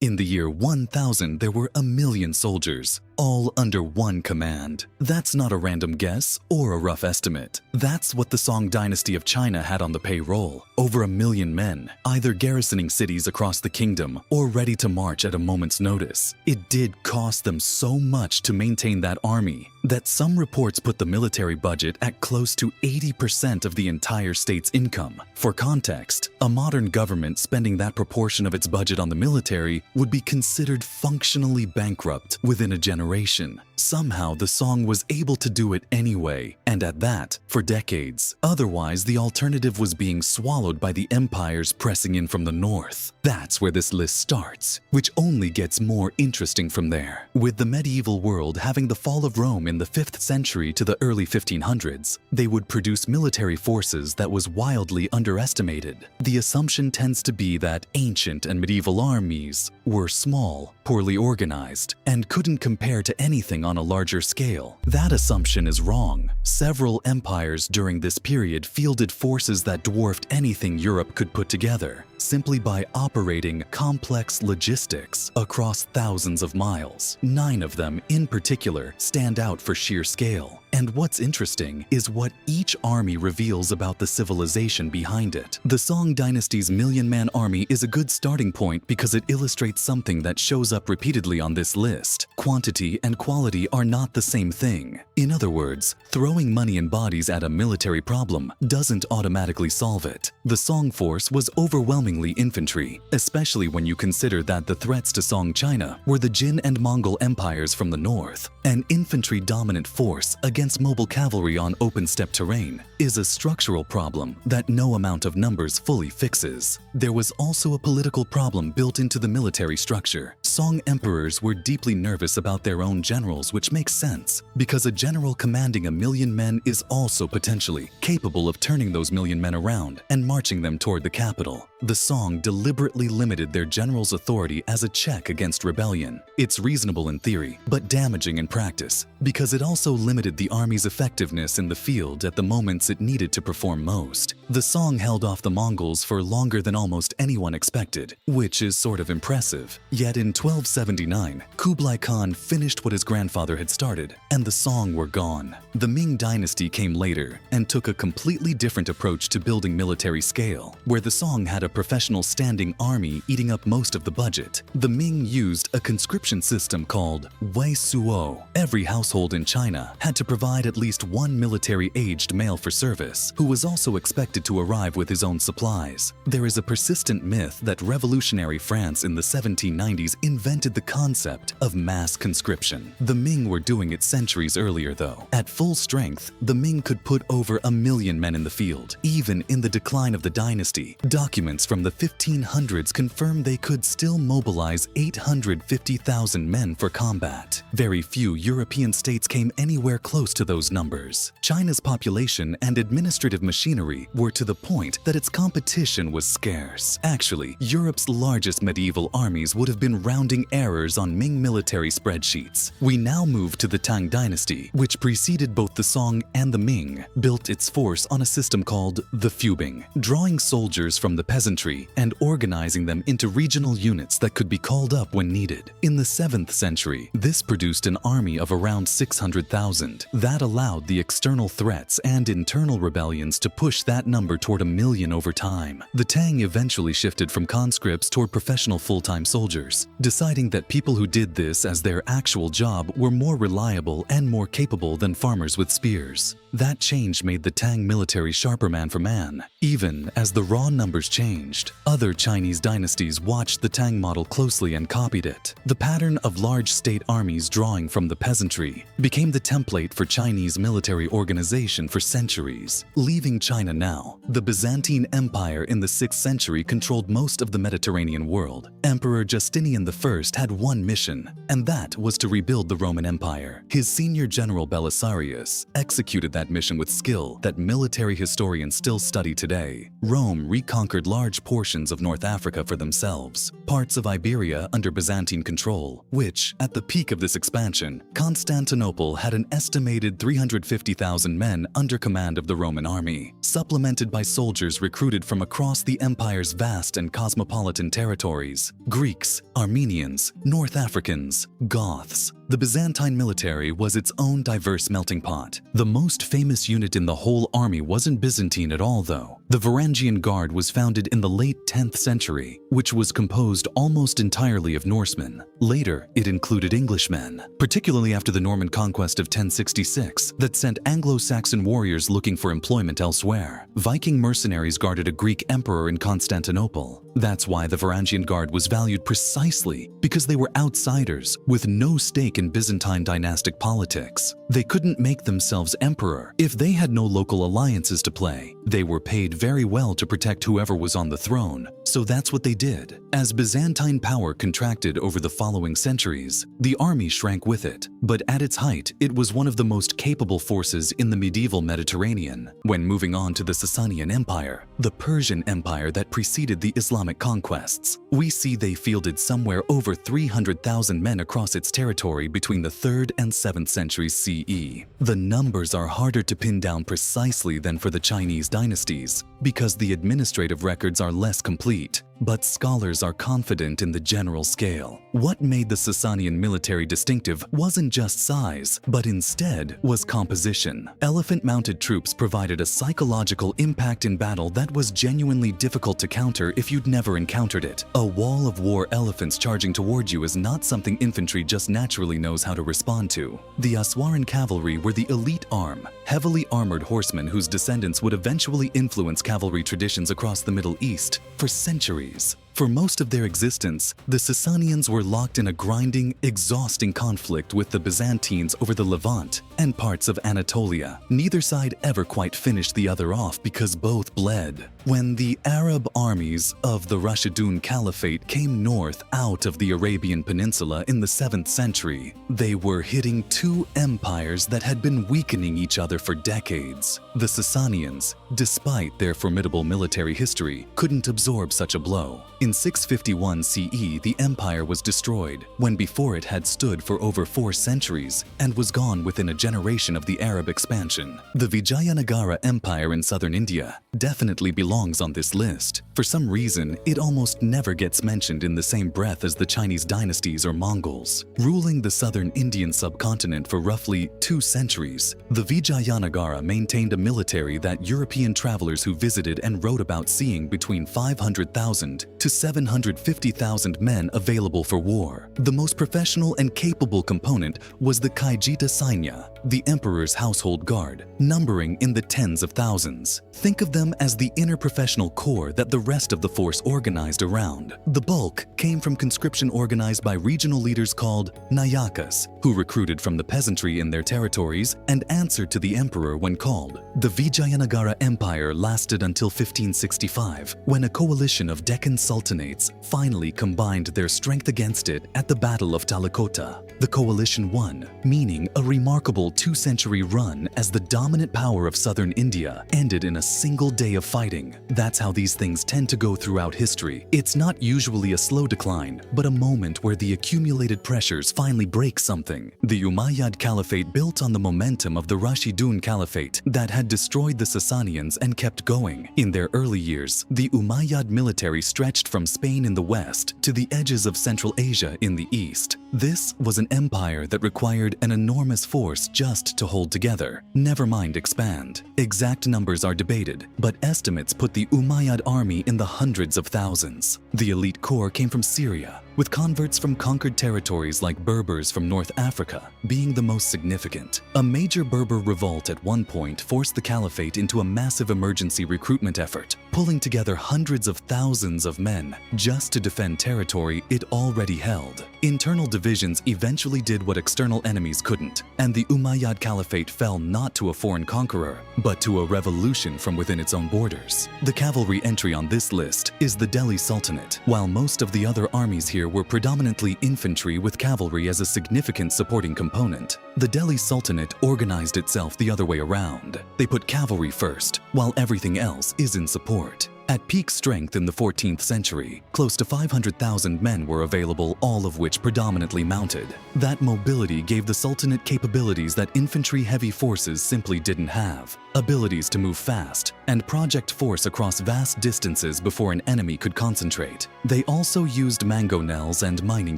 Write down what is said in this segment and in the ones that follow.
In the year 1000, there were 1,000,000 soldiers, all under one command. That's not a random guess or a rough estimate. That's what the Song Dynasty of China had on the payroll. Over 1,000,000 men, either garrisoning cities across the kingdom or ready to march at a moment's notice. It did cost them so much to maintain that army that some reports put the military budget at close to 80% of the entire state's income. For context, a modern government spending that proportion of its budget on the military would be considered functionally bankrupt within a generation. Somehow, the Song was able to do it anyway, and at that, for decades. Otherwise, the alternative was being swallowed by the empires pressing in from the north. That's where this list starts, which only gets more interesting from there. With the medieval world having the fall of Rome in the 5th century to the early 1500s, they would produce military forces that was wildly underestimated. The assumption tends to be that ancient and medieval armies were small, poorly organized, and couldn't compare to anything on a larger scale. That assumption is wrong. Several empires during this period fielded forces that dwarfed anything Europe could put together, simply by operating complex logistics across thousands of miles. 9 of them, in particular, stand out for sheer scale. And what's interesting is what each army reveals about the civilization behind it. The Song Dynasty's 1,000,000-man army is a good starting point because it illustrates something that shows up repeatedly on this list. Quantity and quality are not the same thing. In other words, throwing money and bodies at a military problem doesn't automatically solve it. The Song force was overwhelmingly infantry, especially when you consider that the threats to Song China were the Jin and Mongol empires from the north. An infantry-dominant force against mobile cavalry on open-steppe terrain is a structural problem that no amount of numbers fully fixes. There was also a political problem built into the military structure. Song emperors were deeply nervous about their own generals, which makes sense, because a general commanding 1,000,000 men is also potentially capable of turning those 1,000,000 men around and marching them toward the capital. The Song deliberately limited their general's authority as a check against rebellion. It's reasonable in theory, but damaging in practice, because it also limited the army's effectiveness in the field at the moments it needed to perform most. The Song held off the Mongols for longer than almost anyone expected, which is sort of impressive. Yet in 1279, Kublai Khan finished what his grandfather had started, and the Song were gone. The Ming Dynasty came later and took a completely different approach to building military scale, where the Song had a professional standing army eating up most of the budget. The Ming used a conscription system called Wei Suo. Every household in China had to provide at least one military-aged male for service, who was also expected to arrive with his own supplies. There is a persistent myth that revolutionary France in the 1790s invented the concept of mass conscription. The Ming were doing it centuries earlier, though. At full strength, the Ming could put over 1,000,000 men in the field. Even in the decline of the dynasty, documents from the 1500s confirm they could still mobilize 850,000 men for combat. Very few European states came anywhere close to those numbers. China's population and administrative machinery were to the point that its competition was scarce. Actually, Europe's largest medieval armies would have been rounding errors on Ming military spreadsheets. We now move to the Tang Dynasty, which preceded both the Song and the Ming, built its force on a system called the Fubing, drawing soldiers from the peasantry and organizing them into regional units that could be called up when needed. In the 7th century, this produced an army of around 600,000. That allowed the external threats and internal rebellions to push that number toward 1,000,000 over time. The Tang eventually shifted from conscripts toward professional full-time soldiers, deciding that people who did this as their actual job were more reliable and more capable than farmers with spears. That change made the Tang military sharper man for man. Even as the raw numbers changed, other Chinese dynasties watched the Tang model closely and copied it. The pattern of large state armies drawing from the peasantry became the template for Chinese military organization for centuries. Leaving China now, the Byzantine Empire in the 6th century controlled most of the Mediterranean world. Emperor Justinian I had one mission, and that was to rebuild the Roman Empire. His senior general Belisarius executed that that mission with skill that military historians still study today. Rome reconquered large portions of North Africa for themselves, parts of Iberia under Byzantine control, which, at the peak of this expansion, Constantinople had an estimated 350,000 men under command of the Roman army, supplemented by soldiers recruited from across the empire's vast and cosmopolitan territories: Greeks, Armenians, North Africans, Goths. The Byzantine military was its own diverse melting pot. The most famous unit in the whole army wasn't Byzantine at all, though. The Varangian Guard was founded in the late 10th century, which was composed almost entirely of Norsemen. Later, it included Englishmen, particularly after the Norman conquest of 1066 that sent Anglo-Saxon warriors looking for employment elsewhere. Viking mercenaries guarded a Greek emperor in Constantinople. That's why the Varangian Guard was valued precisely because they were outsiders with no stake in Byzantine dynastic politics. They couldn't make themselves emperor if they had no local alliances to play. They were paid very well to protect whoever was on the throne, so that's what they did. As Byzantine power contracted over the following centuries, the army shrank with it. But at its height, it was one of the most capable forces in the medieval Mediterranean. When moving on to the Sasanian Empire, the Persian Empire that preceded the Islamic conquests, we see they fielded somewhere over 300,000 men across its territory between the 3rd and 7th centuries CE. The numbers are harder to pin down precisely than for the Chinese dynasties because the administrative records are less complete, but scholars are confident in the general scale. What made the Sasanian military distinctive wasn't just size, but instead was composition. Elephant-mounted troops provided a psychological impact in battle that was genuinely difficult to counter if you'd never encountered it. A wall of war elephants charging toward you is not something infantry just naturally knows how to respond to. The Aswaran cavalry were the elite arm, heavily armored horsemen whose descendants would eventually influence cavalry traditions across the Middle East for centuries. For most of their existence, the Sasanians were locked in a grinding, exhausting conflict with the Byzantines over the Levant and parts of Anatolia. Neither side ever quite finished the other off because both bled. When the Arab armies of the Rashidun Caliphate came north out of the Arabian Peninsula in the 7th century, they were hitting two empires that had been weakening each other for decades. The Sasanians, despite their formidable military history, couldn't absorb such a blow. In 651 CE, the empire was destroyed, when before it had stood for over 4 centuries and was gone within a generation of the Arab expansion. The Vijayanagara Empire in southern India definitely belongs on this list. For some reason, it almost never gets mentioned in the same breath as the Chinese dynasties or Mongols. Ruling the southern Indian subcontinent for roughly 2 centuries, the Vijayanagara maintained a military that European travelers who visited and wrote about seeing between 500,000 to 750,000 men available for war. The most professional and capable component was the Kaijita Sainya, the emperor's household guard, numbering in the tens of thousands. Think of them as the inner professional core that the rest of the force organized around. The bulk came from conscription organized by regional leaders called Nayakas, who recruited from the peasantry in their territories and answered to the emperor when called. The Vijayanagara Empire lasted until 1565, when a coalition of Deccan sultanates finally combined their strength against it at the Battle of Talikota. The coalition won, meaning a remarkable 2-century run as the dominant power of southern India ended in a single day of fighting. That's how these things tend to go throughout history. It's not usually a slow decline, but a moment where the accumulated pressures finally break something. The Umayyad Caliphate built on the momentum of the Rashidun Caliphate that had destroyed the Sasanians and kept going. In their early years, the Umayyad military stretched from Spain in the west to the edges of Central Asia in the east. This was an empire that required an enormous force just to hold together, never mind expand. Exact numbers are debated, but estimates put the Umayyad army in the hundreds of thousands. The elite corps came from Syria, with converts from conquered territories like Berbers from North Africa being the most significant. A major Berber revolt at one point forced the caliphate into a massive emergency recruitment effort, pulling together hundreds of thousands of men just to defend territory it already held. Internal divisions eventually did what external enemies couldn't, and the Umayyad Caliphate fell not to a foreign conqueror, but to a revolution from within its own borders. The cavalry entry on this list is the Delhi Sultanate, while most of the other armies here were predominantly infantry with cavalry as a significant supporting component. The Delhi Sultanate organized itself the other way around. They put cavalry first, while everything else is in support. At peak strength in the 14th century, close to 500,000 men were available, all of which predominantly mounted. That mobility gave the Sultanate capabilities that infantry-heavy forces simply didn't have. Abilities to move fast and project force across vast distances before an enemy could concentrate. They also used mangonels and mining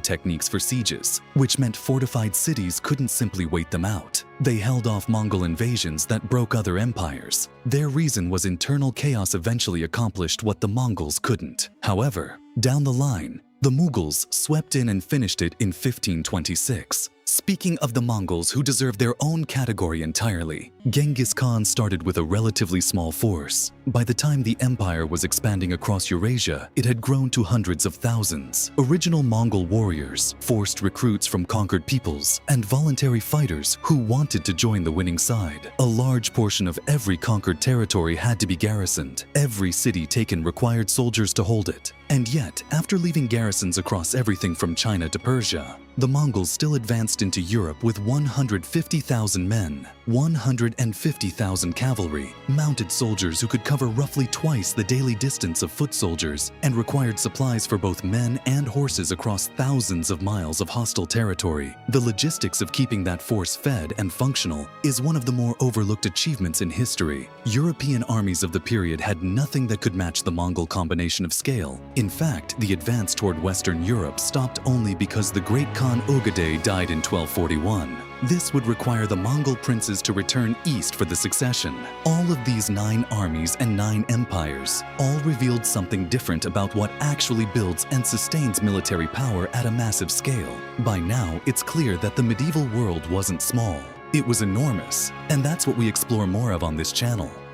techniques for sieges, which meant fortified cities couldn't simply wait them out. They held off Mongol invasions that broke other empires. Their reason was internal chaos eventually accomplished what the Mongols couldn't. However, down the line, the Mughals swept in and finished it in 1526. Speaking of the Mongols, who deserve their own category entirely, Genghis Khan started with a relatively small force. By the time the empire was expanding across Eurasia, it had grown to hundreds of thousands. Original Mongol warriors, forced recruits from conquered peoples, and voluntary fighters who wanted to join the winning side. A large portion of every conquered territory had to be garrisoned. Every city taken required soldiers to hold it. And yet, after leaving garrisons across everything from China to Persia, the Mongols still advanced into Europe with 150,000 men, 150,000 cavalry, mounted soldiers who could cover roughly twice the daily distance of foot soldiers, and required supplies for both men and horses across thousands of miles of hostile territory. The logistics of keeping that force fed and functional is one of the more overlooked achievements in history. European armies of the period had nothing that could match the Mongol combination of scale. In fact, the advance toward Western Europe stopped only because the great Khan Ogedei died in 1241. This would require the Mongol princes to return east for the succession. All of these 9 armies and 9 empires all revealed something different about what actually builds and sustains military power at a massive scale. By now, it's clear that the medieval world wasn't small. It was enormous, and that's what we explore more of on this channel.